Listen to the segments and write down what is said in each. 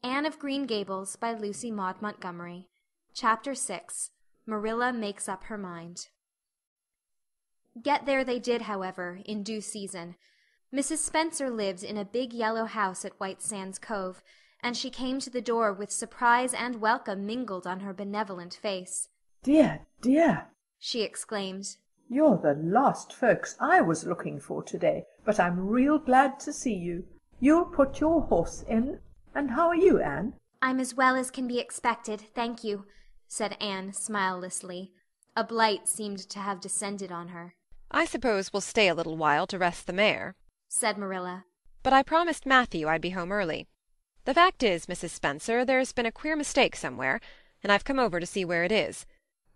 Anne of Green Gables by Lucy Maud Montgomery. Chapter 6. Marilla Makes Up Her Mind. Get there they did, however, in due season. Mrs. Spencer lived in a big yellow house at White Sands Cove, and she came to the door with surprise and welcome mingled on her benevolent face. "Dear, dear!" she exclaimed. "You're the last folks I was looking for today, but I'm real glad to see you. You'll put your horse in. And how are you, Anne?" "I'm as well as can be expected, thank you," said Anne smilelessly. A blight seemed to have descended on her. "I suppose we'll stay a little while to rest the mare," said Marilla. "but I promised Matthew I'd be home early. The fact is, Mrs. Spencer, there's been a queer mistake somewhere, and I've come over to see where it is.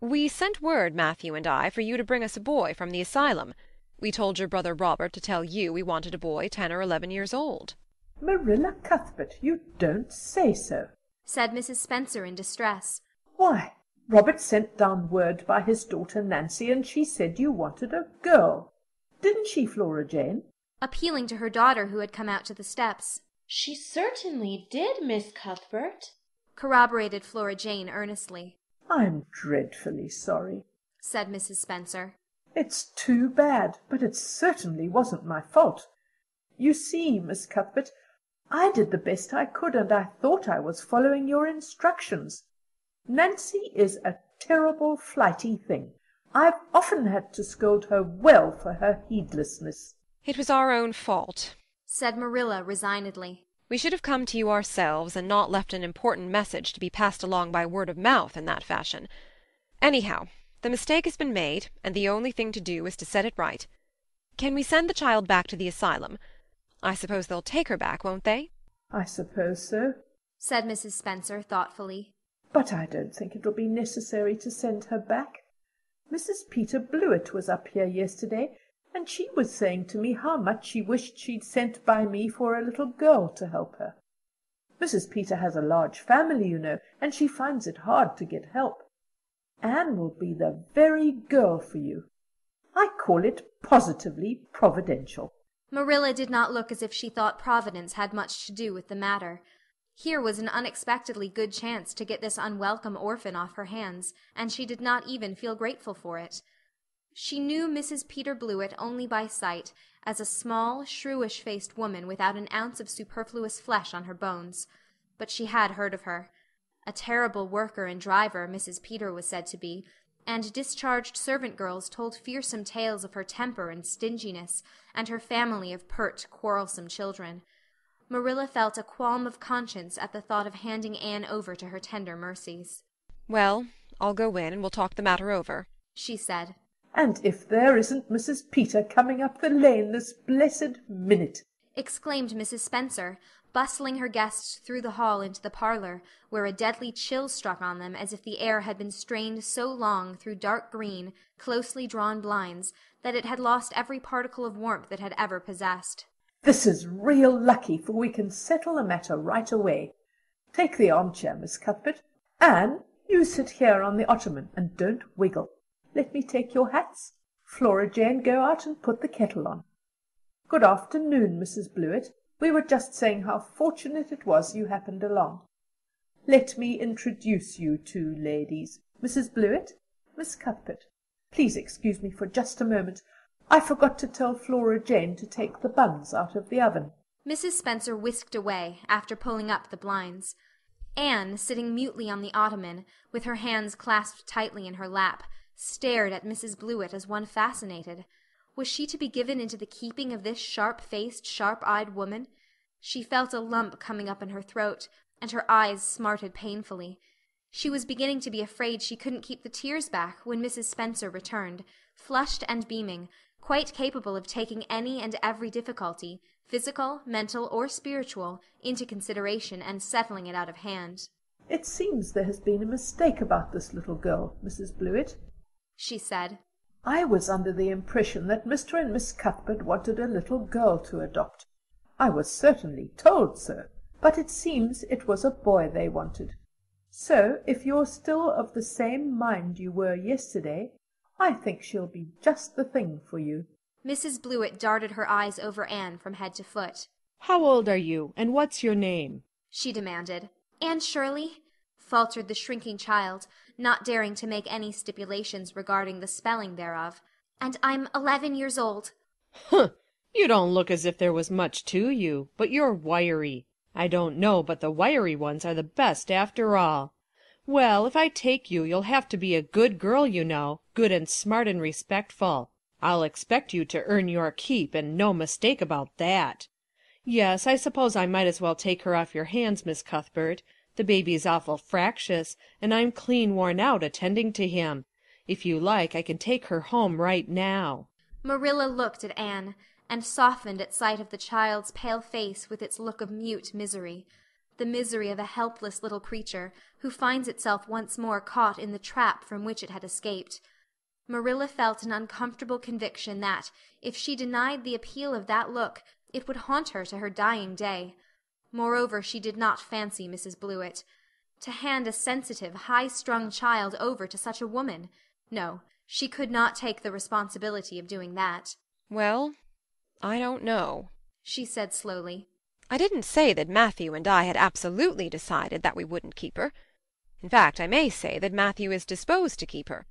We sent word, Matthew and I, for you to bring us a boy from the asylum. We told your brother Robert to tell you we wanted a boy 10 or 11 years old." "Marilla Cuthbert, you don't say so!" said Mrs. Spencer in distress. "Why, Robert sent down word by his daughter Nancy, and she said you wanted a girl. Didn't she, Flora Jane?" appealing to her daughter who had come out to the steps. "She certainly did, Miss Cuthbert," corroborated Flora Jane earnestly. "I'm dreadfully sorry," said Mrs. Spencer. "It's too bad, but it certainly wasn't my fault. You see, Miss Cuthbert, I did the best I could, and I thought I was following your instructions. Nancy is a terrible flighty thing. I've often had to scold her well for her heedlessness." "It was our own fault," said Marilla resignedly. "We should have come to you ourselves and not left an important message to be passed along by word of mouth in that fashion. Anyhow, the mistake has been made, and the only thing to do is to set it right. Can we send the child back to the asylum? I suppose they'll take her back, won't they?" "I suppose so," said Mrs. Spencer thoughtfully. "but I don't think it'll be necessary to send her back. Mrs. Peter Blewett was up here yesterday, and she was saying to me how much she wished she'd sent by me for a little girl to help her. Mrs. Peter has a large family, you know, and she finds it hard to get help. Anne will be the very girl for you. I call it positively providential." Marilla did not look as if she thought Providence had much to do with the matter. Here was an unexpectedly good chance to get this unwelcome orphan off her hands, and she did not even feel grateful for it. She knew Mrs. Peter Blewett only by sight, as a small, shrewish-faced woman without an ounce of superfluous flesh on her bones. But she had heard of her. A terrible worker and driver Mrs. Peter was said to be, and discharged servant girls told fearsome tales of her temper and stinginess, and her family of pert, quarrelsome children. Marilla felt a qualm of conscience at the thought of handing Anne over to her tender mercies. "Well, I'll go in, and we'll talk the matter over," she said. "And if there isn't Mrs. Peter coming up the lane this blessed minute!" exclaimed Mrs. Spencer, bustling her guests through the hall into the parlor, where a deadly chill struck on them as if the air had been strained so long through dark green, closely drawn blinds that it had lost every particle of warmth it had ever possessed. "This is real lucky, for we can settle the matter right away. Take the armchair, Miss Cuthbert. Anne, you sit here on the ottoman, and don't wiggle. Let me take your hats. Flora Jane, go out and put the kettle on. Good afternoon, Mrs. Blewett. We were just saying how fortunate it was you happened along. Let me introduce you two ladies. Mrs. Blewett, Miss Cuthbert. Please excuse me for just a moment. I forgot to tell Flora Jane to take the buns out of the oven." Mrs. Spencer whisked away, after pulling up the blinds. Anne, sitting mutely on the ottoman, with her hands clasped tightly in her lap, stared at Mrs. Blewett as one fascinated. Was she to be given into the keeping of this sharp-faced, sharp-eyed woman? She felt a lump coming up in her throat, and her eyes smarted painfully. She was beginning to be afraid she couldn't keep the tears back when Mrs. Spencer returned, flushed and beaming, quite capable of taking any and every difficulty, physical, mental, or spiritual, into consideration and settling it out of hand. "It seems there has been a mistake about this little girl, Mrs. Blewett," she said. "I was under the impression that Mr. and Miss Cuthbert wanted a little girl to adopt. I was certainly told so, but it seems it was a boy they wanted. So, if you're still of the same mind you were yesterday, I think she'll be just the thing for you." Mrs. Blewett darted her eyes over Anne from head to foot. "How old are you, and what's your name?" she demanded. "Anne Shirley?" faltered the shrinking child, not daring to make any stipulations regarding the spelling thereof. "And I'm 11 years old." "Humph! You don't look as if there was much to you, but you're wiry. I don't know but the wiry ones are the best after all. Well, if I take you, you'll have to be a good girl, you know, good and smart and respectful. I'll expect you to earn your keep, and no mistake about that. Yes, I suppose I might as well take her off your hands, Miss Cuthbert. The baby's awful fractious, and I'm clean worn out attending to him. If you like, I can take her home right now." Marilla looked at Anne, and softened at sight of the child's pale face with its look of mute misery, the misery of a helpless little creature who finds itself once more caught in the trap from which it had escaped. Marilla felt an uncomfortable conviction that, if she denied the appeal of that look, it would haunt her to her dying day. Moreover, she did not fancy Mrs. Blewett. To hand a sensitive, high-strung child over to such a woman! No, she could not take the responsibility of doing that. "Well, I don't know," she said slowly. "I didn't say that Matthew and I had absolutely decided that we wouldn't keep her. In fact, I may say that Matthew is disposed to keep her.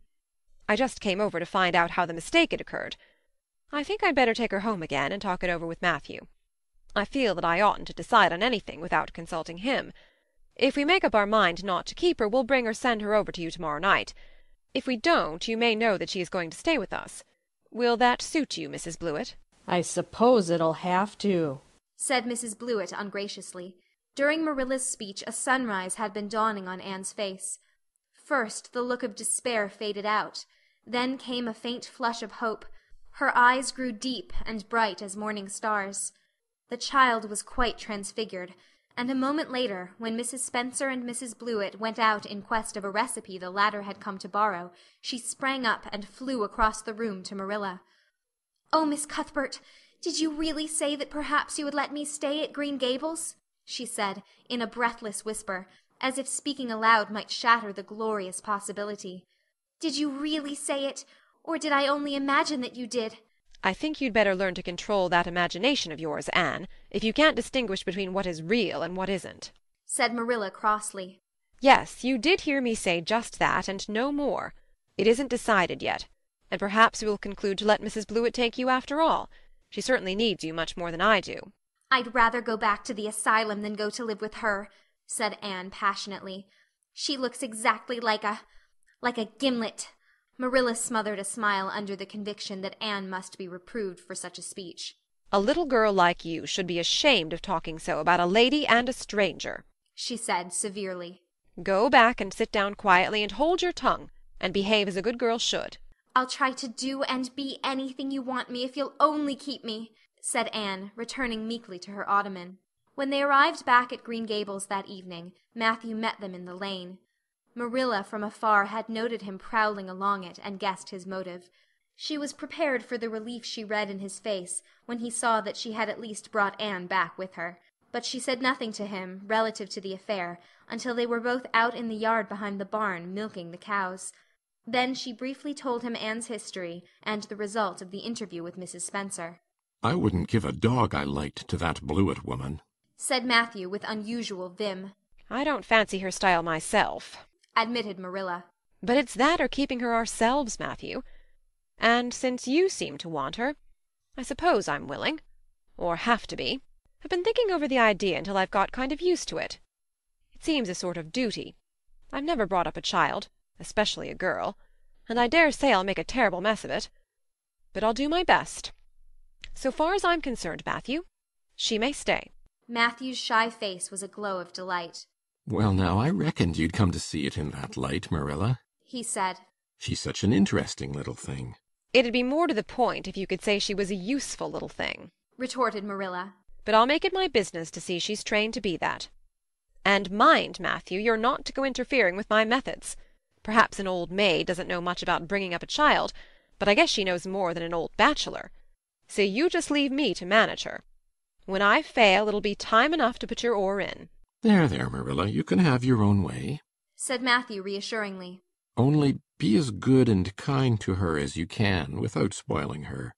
I just came over to find out how the mistake had occurred. I think I'd better take her home again and talk it over with Matthew. I feel that I oughtn't to decide on anything without consulting him. If we make up our mind not to keep her, we'll bring or send her over to you tomorrow night. If we don't, you may know that she is going to stay with us. Will that suit you, Mrs. Blewett?" "I suppose it'll have to," said Mrs. Blewett ungraciously. During Marilla's speech a sunrise had been dawning on Anne's face. First the look of despair faded out. Then came a faint flush of hope. Her eyes grew deep and bright as morning stars. The child was quite transfigured, and a moment later, when Mrs. Spencer and Mrs. Blewett went out in quest of a recipe the latter had come to borrow, she sprang up and flew across the room to Marilla. "Oh, Miss Cuthbert, did you really say that perhaps you would let me stay at Green Gables?" she said, in a breathless whisper, as if speaking aloud might shatter the glorious possibility. "Did you really say it, or did I only imagine that you did?" "I think you'd better learn to control that imagination of yours, Anne, if you can't distinguish between what is real and what isn't," said Marilla crossly. "Yes, you did hear me say just that, and no more. It isn't decided yet, and perhaps we will conclude to let Mrs. Blewett take you after all. She certainly needs you much more than I do." "I'd rather go back to the asylum than go to live with her," said Anne passionately. "She looks exactly like a gimlet." Marilla smothered a smile under the conviction that Anne must be reproved for such a speech. "A little girl like you should be ashamed of talking so about a lady and a stranger," she said severely. "Go back and sit down quietly and hold your tongue, and behave as a good girl should." "I'll try to do and be anything you want me if you'll only keep me," said Anne, returning meekly to her ottoman. When they arrived back at Green Gables that evening, Matthew met them in the lane. Marilla from afar had noted him prowling along it and guessed his motive. She was prepared for the relief she read in his face when he saw that she had at least brought Anne back with her, but she said nothing to him relative to the affair until they were both out in the yard behind the barn milking the cows. Then she briefly told him Anne's history and the result of the interview with Mrs. Spencer. "I wouldn't give a dog I liked to that Blewett woman," said Matthew with unusual vim. "I don't fancy her style myself," admitted Marilla. "But it's that or keeping her ourselves, Matthew. And since you seem to want her, I suppose I'm willing. Or have to be. I've been thinking over the idea until I've got kind of used to it. It seems a sort of duty. I've never brought up a child, especially a girl, and I dare say I'll make a terrible mess of it. But I'll do my best. So far as I'm concerned, Matthew, she may stay." Matthew's shy face was a glow of delight. "Well, now, I reckoned you'd come to see it in that light, Marilla," he said. "She's such an interesting little thing." "It'd be more to the point if you could say she was a useful little thing," retorted Marilla. "But I'll make it my business to see she's trained to be that. And mind, Matthew, you're not to go interfering with my methods. Perhaps an old maid doesn't know much about bringing up a child, but I guess she knows more than an old bachelor. So you just leave me to manage her. When I fail, it'll be time enough to put your oar in." There, Marilla, you can have your own way," said Matthew reassuringly. "Only be as good and kind to her as you can without spoiling her.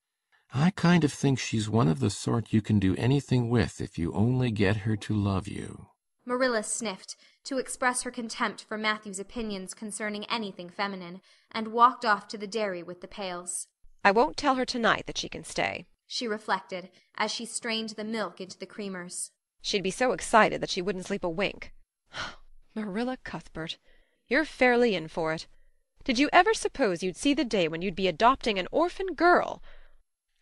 I kind of think she's one of the sort you can do anything with if you only get her to love you." Marilla sniffed, to express her contempt for Matthew's opinions concerning anything feminine, and walked off to the dairy with the pails. I won't tell her tonight that she can stay, she reflected, as she strained the milk into the creamers. She'd be so excited that she wouldn't sleep a wink. Marilla Cuthbert, you're fairly in for it. Did you ever suppose you'd see the day when you'd be adopting an orphan girl?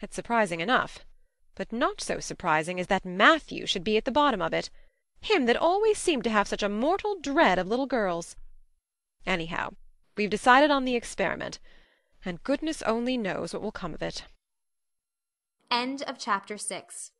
It's surprising enough, but not so surprising as that Matthew should be at the bottom of it, him that always seemed to have such a mortal dread of little girls. Anyhow, we've decided on the experiment, and goodness only knows what will come of it. End of chapter 6.